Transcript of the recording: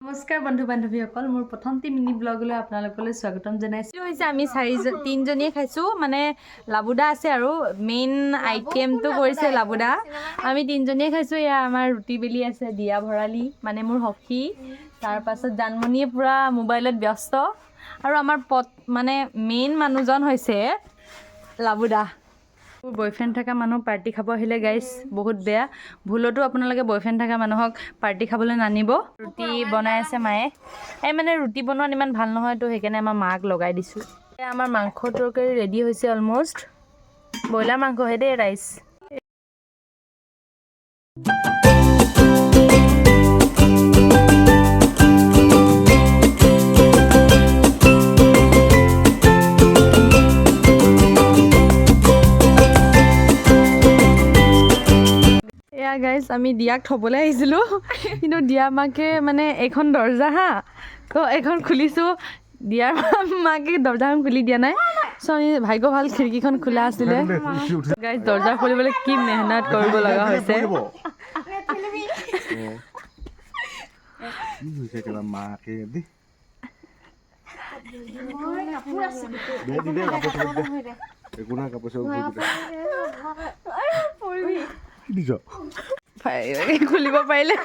নমস্কাৰ বন্ধু বান্ধৱীসকল মোৰ প্ৰথমটি মিনি ব্লগলৈ আপোনালোকলৈ স্বাগতম জনাইছোঁ। হৈছে আমি তিনিজনীয়ে খাইছোঁ, মানে লাবুদা আছে আৰু মেইন আইটেমটো কৰিছে লাবুদা। আমি তিনিজনীয়ে খাইছোঁ। এয়া আমাৰ ৰুটি বেলি আছে দিয়া ভৰালি, মানে মোৰ সখী। তাৰপাছত জানমণিয়ে পূৰা মোবাইলত ব্যস্ত, আৰু আমাৰ মানে মেইন মানুহজন হৈছে লাবুদা। মোৰ বয়ফ্ৰেণ্ড থকা মানুহ পাৰ্টি খাব আহিলে গাইজ বহুত বেয়া। ভুলতো আপোনালোকে বয়ফ্ৰেণ্ড থকা মানুহক পাৰ্টি খাবলৈ নানিব। ৰুটি বনাই আছে মায়ে। মানে ৰুটি বনোৱাত ইমান ভাল নহয়, তো সেইকাৰণে আমাৰ মাক লগাই দিছোঁ। আমাৰ মাংস তৰকাৰী ৰেডি হৈছে অলম'ষ্ট। ব্ৰইলাৰ মাংসহে দেই ৰাইচ। গাইজ আমি দিয়াক থ'বলৈ আহিছিলোঁ, কিন্তু দিয়া মাকে মানে এইখন দৰ্জা তো এইখন খুলিছোঁ, দিয়াৰ মাকে দৰ্জাখন খুলি দিয়া নাই। চ' আমি ভাগ্য ভাল খিৰিকীখন খোলা আছিলে। গাইজ দৰ্জা খুলিবলৈ কি মেহনত কৰিব লগা হৈছে। খুলিব পাৰিলে